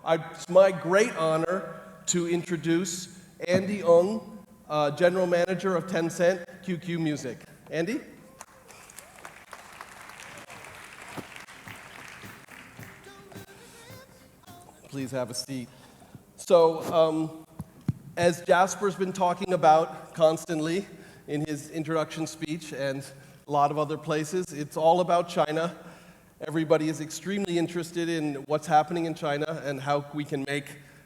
It's my great honor to introduce Andy Ng, General Manager of Tencent QQ Music. Andy? Please have a seat. So, as Jasper's been talking about constantly in his introduction speech and a lot of other places, it's all about China. Everybody is extremely interested in what's happening in China and how we can make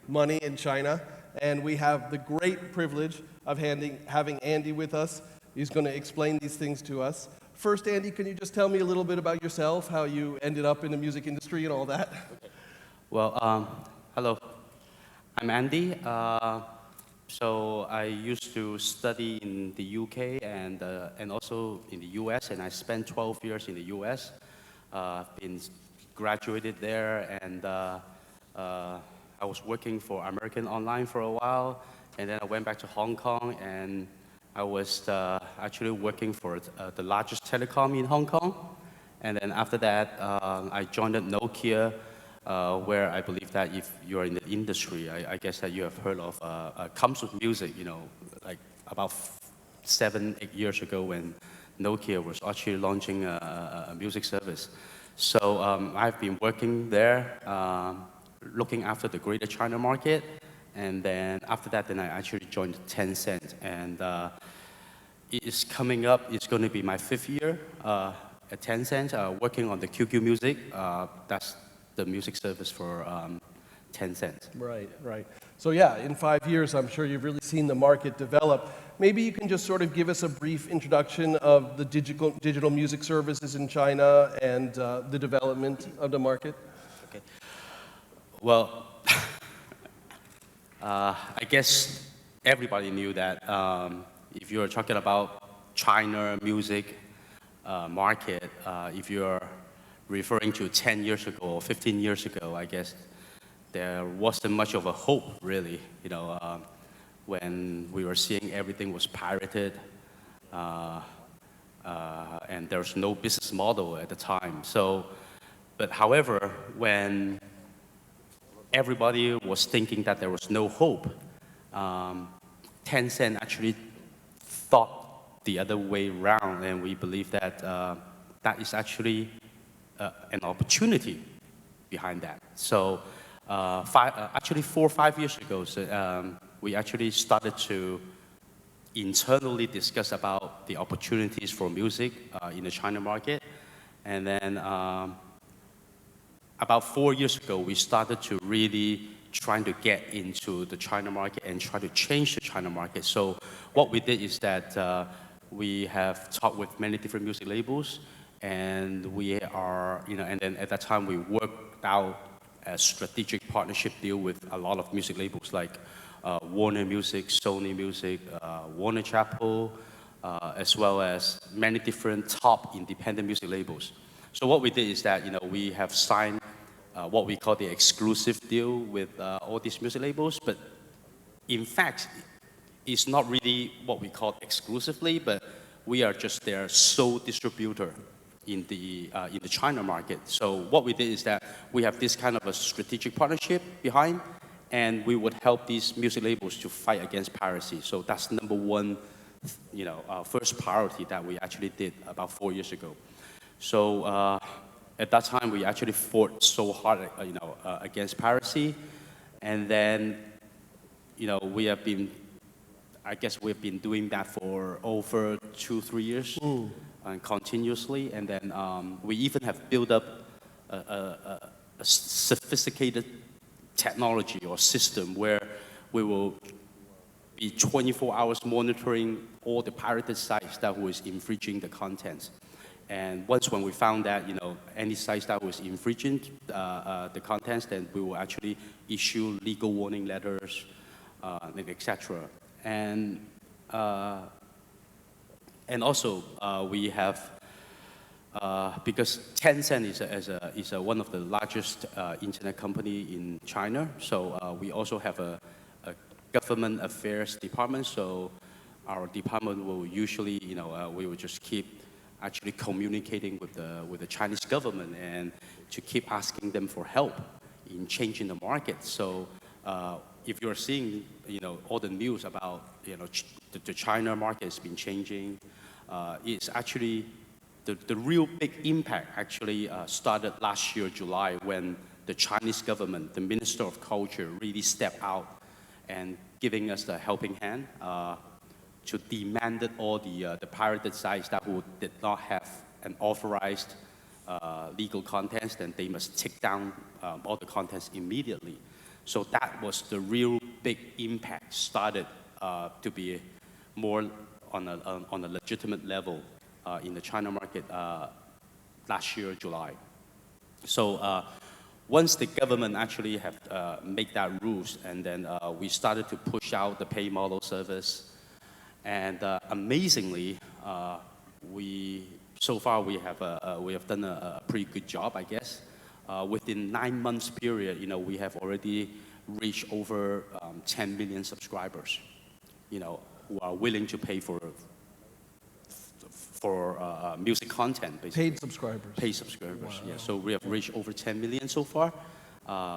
money in China. And we have the great privilege of having Andy with us. He's going to explain these things to us. First, Andy, can you just tell me a little bit about yourself, how you ended up in the music industry and all that? Well, hello. I'm Andy. So I used to study in the UK and also in the US, and I spent 12 years in the US. I've been graduated there, and I was working for American Online for a while, and then I went back to Hong Kong, and I was actually working for the largest telecom in Hong Kong. And then after that, I joined Nokia, where I believe that if you're in the industry, I guess that you have heard of comes with music, you know, like about 7-8 years ago when Nokia was actually launching a music service. So I've been working there, looking after the Greater China market, and then after that, then I actually joined Tencent, and it is coming up. It's going to be my 5th year at Tencent, working on the QQ Music. That's the music service for Tencent. Right, right. So yeah, in 5 years, I'm sure you've really seen the market develop. Maybe you can just sort of give us a brief introduction of the digital music services in China and the development of the market. Okay. Well, I guess everybody knew that if you're talking about China music market, if you're referring to 10 years ago or 15 years ago, I guess there wasn't much of a hope, really, you know, when we were seeing everything was pirated, and there was no business model at the time. So, but however, when everybody was thinking that there was no hope, Tencent actually thought the other way around, and we believe that that is actually an opportunity behind that. So actually 4 or 5 years ago, we actually started to internally discuss about the opportunities for music in the China market. And then about 4 years ago, we started to really trying to get into the China market and try to change the China market. So what we did is that we have talked with many different music labels, and we are, you know, and then at that time we worked out a strategic partnership deal with a lot of music labels like Warner Music, Sony Music, Warner Chappell, as well as many different top independent music labels. So what we did is that, you know, we have signed what we call the exclusive deal with all these music labels, but in fact, it's not really what we call exclusively, but we are just their sole distributor in the China market. So what we did is that we have this kind of a strategic partnership behind, and we would help these music labels to fight against piracy. So that's number one, you know, first priority that we actually did about 4 years ago. So at that time, we actually fought so hard, you know, against piracy, and then, you know, we have been, I guess we've been doing that for over 2-3 years. And continuously, and then we even have built up a sophisticated technology or system where we will be 24 hours monitoring all the pirated sites that was infringing the content. And once when we found that, you know, any sites that was infringing the contents, then we will actually issue legal warning letters, etc. And also, we have, because Tencent is one of the largest internet company in China, so we also have a government affairs department. So our department will usually, you know, we will just keep actually communicating with the Chinese government and to keep asking them for help in changing the market. So if you're seeing, all the news about, the China market has been changing, it's actually the real big impact actually started last year, July, when the Chinese government, the Minister of Culture, really stepped out and giving us the helping hand to demand all the pirated sites that did not have an authorized legal contents, then they must take down all the contents immediately. So that was the real big impact, started to be more on a legitimate level in the China market last year, July. So once the government actually have made that rules, and then we started to push out the pay model service, and amazingly, so far we have done a pretty good job, I guess. Within 9 months period, we have already reached over 10 million subscribers, who are willing to pay for music content, basically. Paid subscribers. Paid subscribers, Wow. yeah. So we have reached over 10 million so far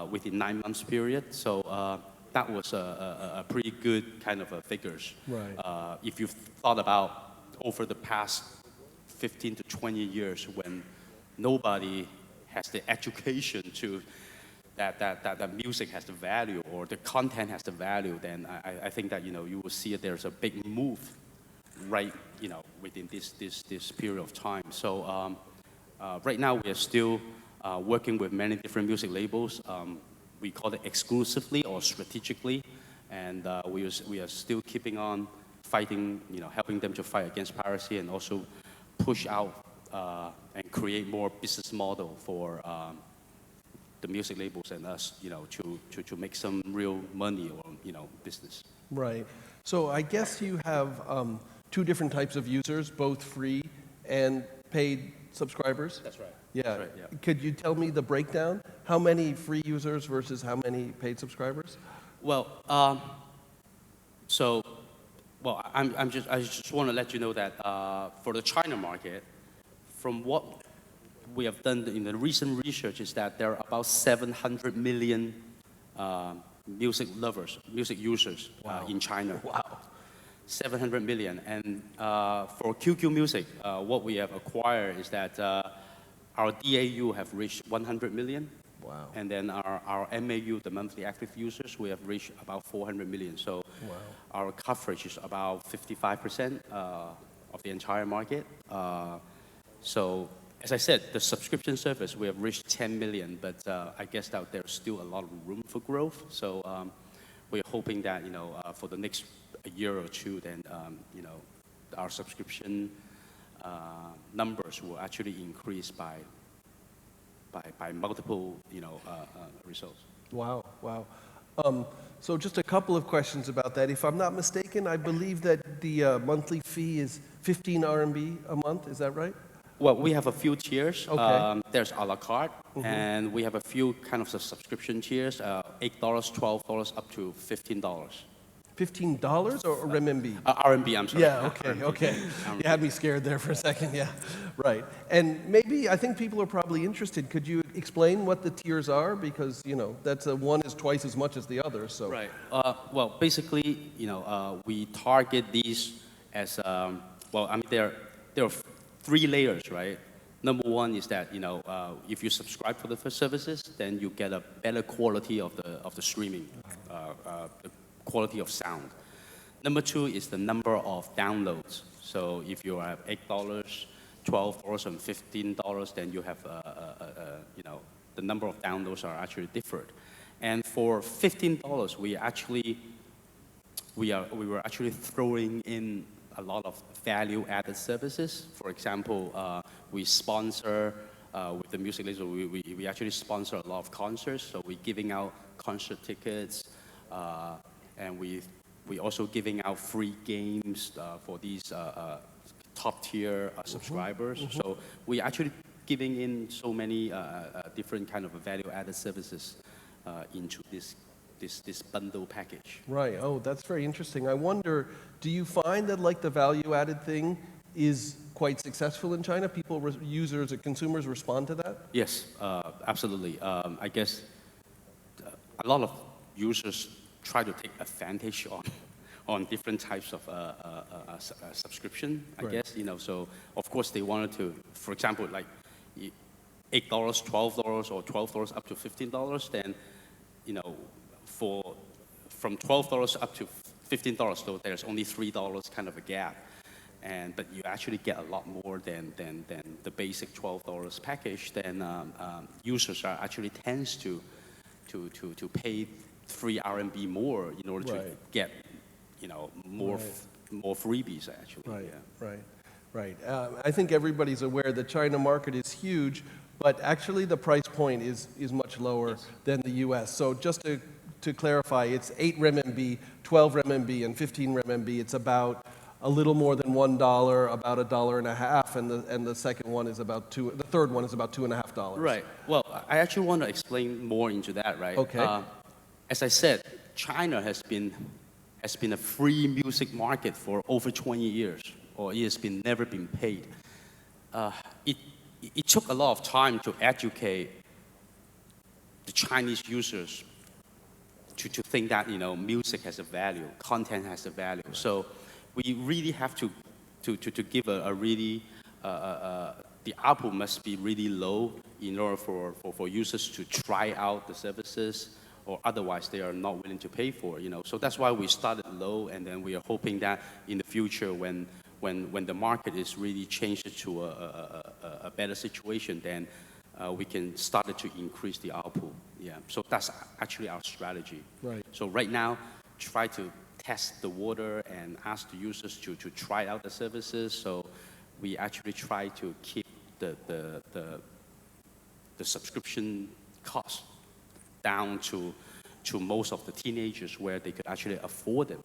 within 9 months period. So that was a pretty good kind of figures. Right. If you've thought about over the past 15 to 20 years when nobody has the education to that music has the value or the content has the value, then I think that you will see that there's a big move right within this period of time. So right now we are still working with many different music labels. We call it exclusively or strategically, and we are still keeping on fighting, helping them to fight against piracy and also push out and create more business model for the music labels and us, to make some real money or business. Right. So I guess you have two different types of users, both free and paid subscribers. That's right. Yeah. That's right, yeah. Could you tell me the breakdown? How many free users versus how many paid subscribers? Well, I just want to let you know that for the China market, from what we have done in the recent research, is that there are about 700 million music lovers, music users in China. Wow. 700 million. And for QQ Music, what we have acquired is that our DAU have reached 100 million. Wow. And then our MAU, the monthly active users, we have reached about 400 million. So our coverage is about 55% of the entire market. So as I said, the subscription service, we have reached 10 million, but I guess that there's still a lot of room for growth. So we're hoping that, for the next year or two, then, our subscription numbers will actually increase by multiple, results. Wow, wow. So just a couple of questions about that. If I'm not mistaken, I believe that the monthly fee is 15 RMB a month. Is that right? Well, we have a few tiers. Okay. There's a la carte, and we have a few kind of subscription tiers, $8, $12, up to $15. $15 or renminbi? RMB, I'm sorry. Yeah, okay. You had me scared there for a second, yeah. Right. And maybe, I think people are probably interested. Could you explain what the tiers are? Because, that's one is twice as much as the other, so. Right. Well, basically, we target these as, there are 3 layers, right? Number one is that, if you subscribe for the first services, then you get a better quality of the streaming, the quality of sound. Number 2 is the number of downloads. So if you have $8, $12, and $15, then you have, the number of downloads are actually different. And for $15, we were actually throwing in a lot of value-added services. For example, we sponsor with the music label. We actually sponsor a lot of concerts. So we're giving out concert tickets, and we also giving out free games for these top-tier subscribers. So we actually giving in so many different kind of value-added services into this bundle package. Right. Oh, that's very interesting. I wonder, do you find that like the value-added thing is quite successful in China? People, users, or consumers respond to that? Yes, absolutely. I guess a lot of users try to take advantage on different types of subscription, I Right. guess, so of course they wanted to, for example, like $8, $12, or $12 up to $15, then, from $12 up to $15, though there's only $3 kind of a gap. But you actually get a lot more than the basic $12 package. Then users are actually tends to pay 3 RMB more in order to Right. get more more freebies actually. Right, Yeah. right. I think everybody's aware the China market is huge, but actually the price point is much lower than the U.S. So just to clarify, it's 8 renminbi, 12 renminbi, and 15 renminbi. It's about a little more than $1, about $1.50, and the second one is about the third one is about $2.50. Right. Well, I actually want to explain more into that, right? Okay. As I said, China has been a free music market for over 20 years, or it has never been paid. It took a lot of time to educate the Chinese users to think that music has a value, content has a value. So we really have to give a really the output must be really low in order for users to try out the services, or otherwise they are not willing to pay for it. So that's why we started low, and then we are hoping that in the future when the market is really changed to a better situation, then we can start to increase the output. Yeah. So that's actually our strategy. Right. So right now, try to test the water and ask the users to try out the services. So we actually try to keep the subscription cost down to most of the teenagers where they could actually afford it,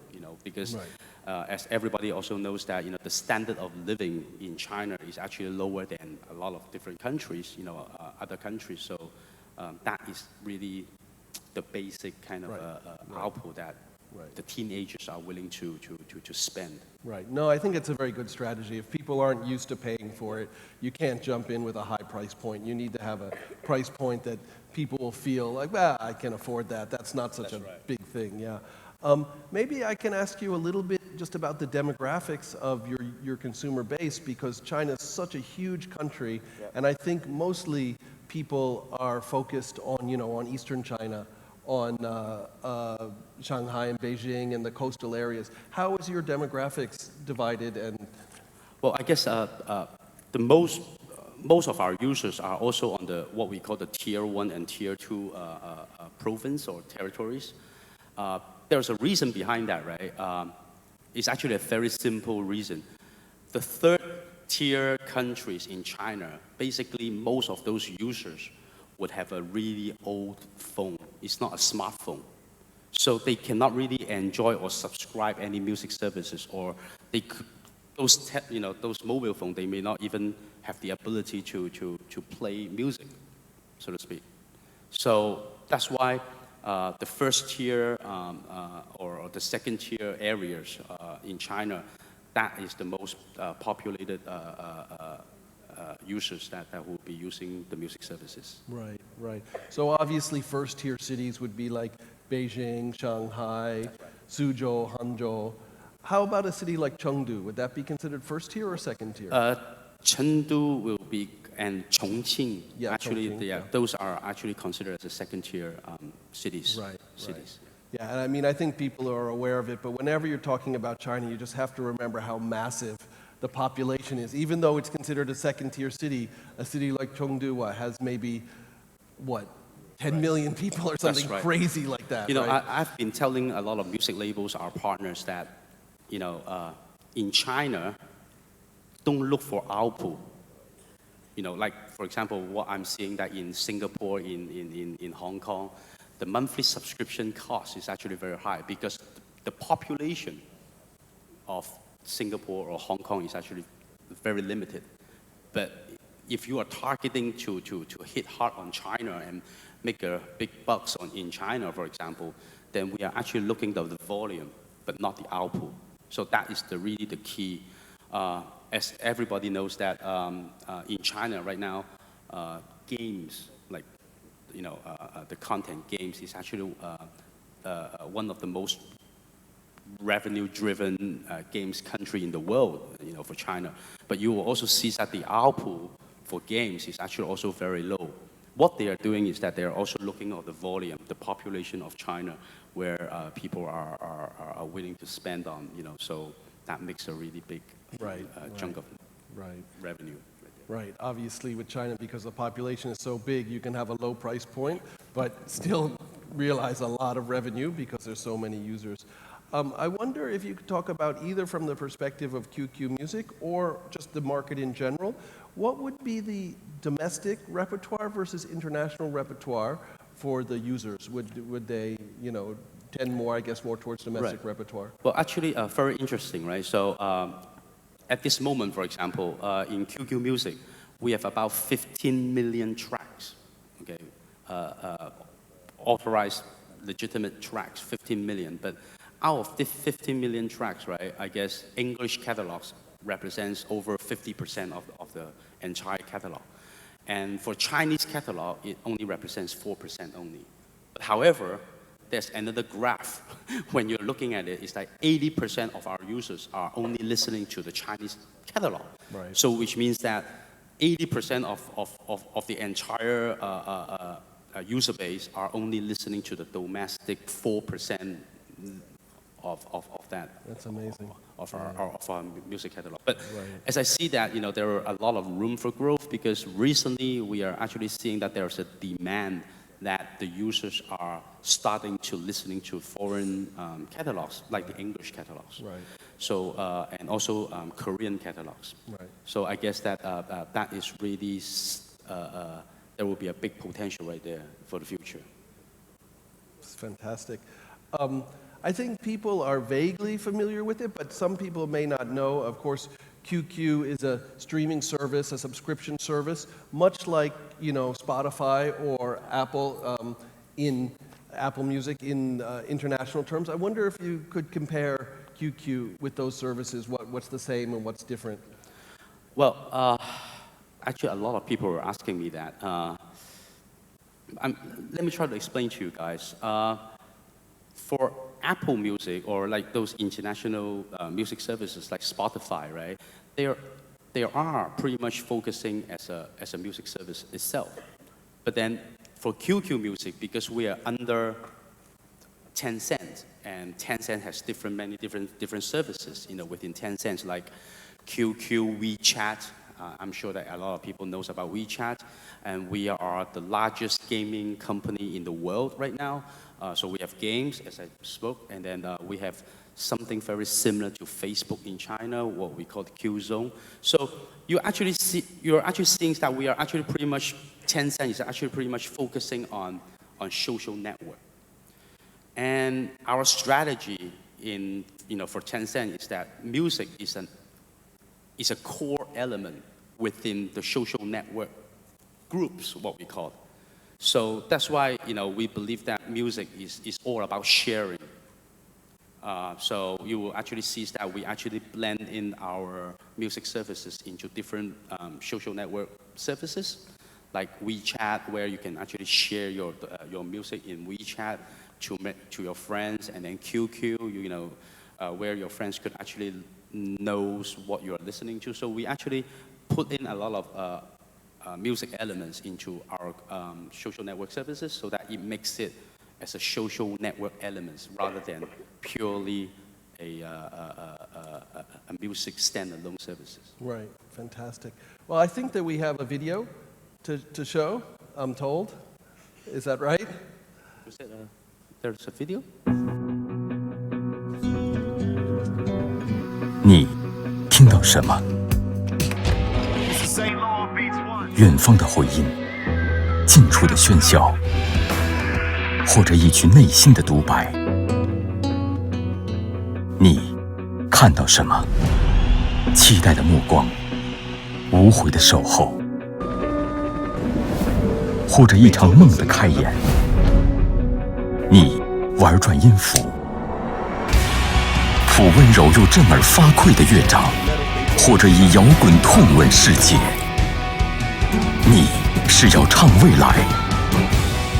because Right. As everybody also knows that, the standard of living in China is actually lower than a lot of different countries, other countries. So that is really the basic kind of Right. output that Right. the teenagers are willing to spend. Right. No, I think it's a very good strategy. If people aren't used to paying for it, you can't jump in with a high price point. You need to have a price point that people will feel like, well, I can afford that. That's not such That's a right. big thing. Yeah. Maybe I can ask you a little bit just about the demographics of your consumer base, because China is such a huge country, and I think mostly people are focused on, on Eastern China, on Shanghai and Beijing and the coastal areas. How is your demographics divided? And Well, I guess the most of our users are also on what we call the tier 1 and tier 2 province or territories. There's a reason behind that, right? It's actually a very simple reason. The third tier countries in China, basically most of those users would have a really old phone. It's not a smartphone. So they cannot really enjoy or subscribe any music services, or those mobile phones, they may not even have the ability to play music, so to speak. So that's why the first tier or the second tier areas in China, that is the most populated users that will be using the music services. right, right. So obviously first tier cities would be like Beijing, Shanghai, Suzhou, Hangzhou. How about a city like Chengdu? Would that be considered first tier or second tier? Chengdu will be, and Chongqing, Yeah, actually, Chongqing, yeah. those are actually considered as a second tier cities. Right, cities. Yeah, and I mean, I think people are aware of it, but whenever you're talking about China, you just have to remember how massive the population is. Even though it's considered a second-tier city, a city like Chengdu has maybe, 10 million people or something right. crazy like that, right? I've been telling a lot of music labels, our partners, that, in China, don't look for output. Like, for example, what I'm seeing that in Singapore, in Hong Kong, the monthly subscription cost is actually very high because the population of Singapore or Hong Kong is actually very limited. But if you are targeting to hit hard on China and make a big bucks in China, for example, then we are actually looking at the volume, but not the output. So that is really the key. As everybody knows that in China right now, games, like the content games is actually one of the most revenue-driven games country in the world, for China. But you will also see that the output for games is actually also very low. What they are doing is that they are also looking at the volume, the population of China, where people are willing to spend on, so that makes a really big chunk of revenue. Right. Obviously, with China, because the population is so big, you can have a low price point, but still realize a lot of revenue because there's so many users. I wonder if you could talk about, either from the perspective of QQ Music or just the market in general, what would be the domestic repertoire versus international repertoire for the users? Would they, tend more, I guess, more towards domestic repertoire? Well, actually, very interesting, right? So at this moment, for example, in QQ Music, we have about 15 million tracks, okay? Authorized, legitimate tracks, 15 million. But out of the 15 million tracks, right, I guess English catalogs represents over 50% of the entire catalog. And for Chinese catalog, it only represents 4% only. But however, there's another graph. When you're looking at it, it's like 80% of our users are only listening to the Chinese catalog. Right. So which means that 80% of the entire user base are only listening to the domestic 4% of that. That's amazing. Of our music catalog. But as I see that, there are a lot of room for growth, because recently we are actually seeing that there's a demand that the users are starting to listening to foreign catalogs, like the English catalogs. Right. So, and also Korean catalogs. Right. So I guess that that is really, there will be a big potential right there for the future. It's fantastic. I think people are vaguely familiar with it, but some people may not know. Of course, QQ is a streaming service, a subscription service, much like Spotify or Apple in Apple Music in international terms. I wonder if you could compare QQ with those services. What's the same and what's different? Well, actually, a lot of people are asking me that. Let me try to explain to you guys. For Apple Music, or like those international music services like Spotify, right? They are pretty much focusing as a music service itself. But then for QQ Music, because we are under Tencent, and Tencent has many different services, within Tencent, like QQ, WeChat. I'm sure that a lot of people knows about WeChat, and we are the largest gaming company in the world right now. So we have games, as I spoke, and then we have something very similar to Facebook in China, what we call the Qzone. So you're actually seeing that we are actually pretty much, Tencent is actually pretty much focusing on social network. And our strategy for Tencent is that music is a core element within the social network groups, what we call it. So that's why we believe that music is all about sharing. So you will actually see that we actually blend in our music services into different social network services, like WeChat, where you can actually share your music in WeChat to your friends, and then QQ, where your friends could actually knows what you are listening to. So we actually put in a lot of music elements into our social network services, so that it makes it as a social network elements rather than purely a music standalone services. Right, fantastic. Well, I think that we have a video to show, I'm told. Is that right? Was it there's a video? 你听到什么？远方的回音，近处的喧嚣，或者一曲内心的独白。你看到什么？期待的目光，无悔的守候，或者一场梦的开演。你玩转音符，谱温柔又震耳发聩的乐章，或者以摇滚痛吻世界。你是要唱未来，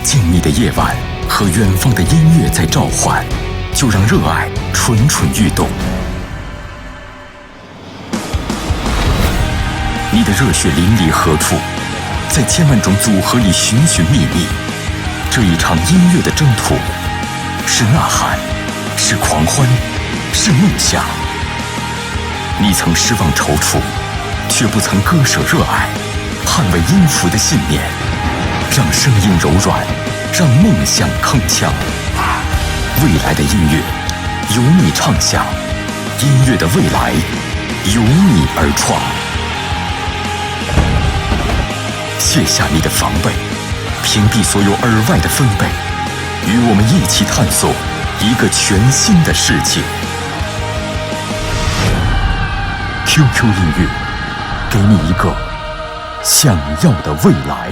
静谧的夜晚和远方的音乐在召唤，就让热爱蠢蠢欲动。你的热血淋漓何处？在千万种组合里寻寻觅觅。这一场音乐的征途，是呐喊，是狂欢，是梦想。你曾失望踌躇，却不曾割舍热爱，捍卫音符的信念，让声音柔软，让梦想铿锵。未来的音乐由你唱响，音乐的未来由你而创。卸下你的防备，屏蔽所有耳外的分贝，与我们一起探索一个全新的世界。QQ 音乐，给你一个想要的未来。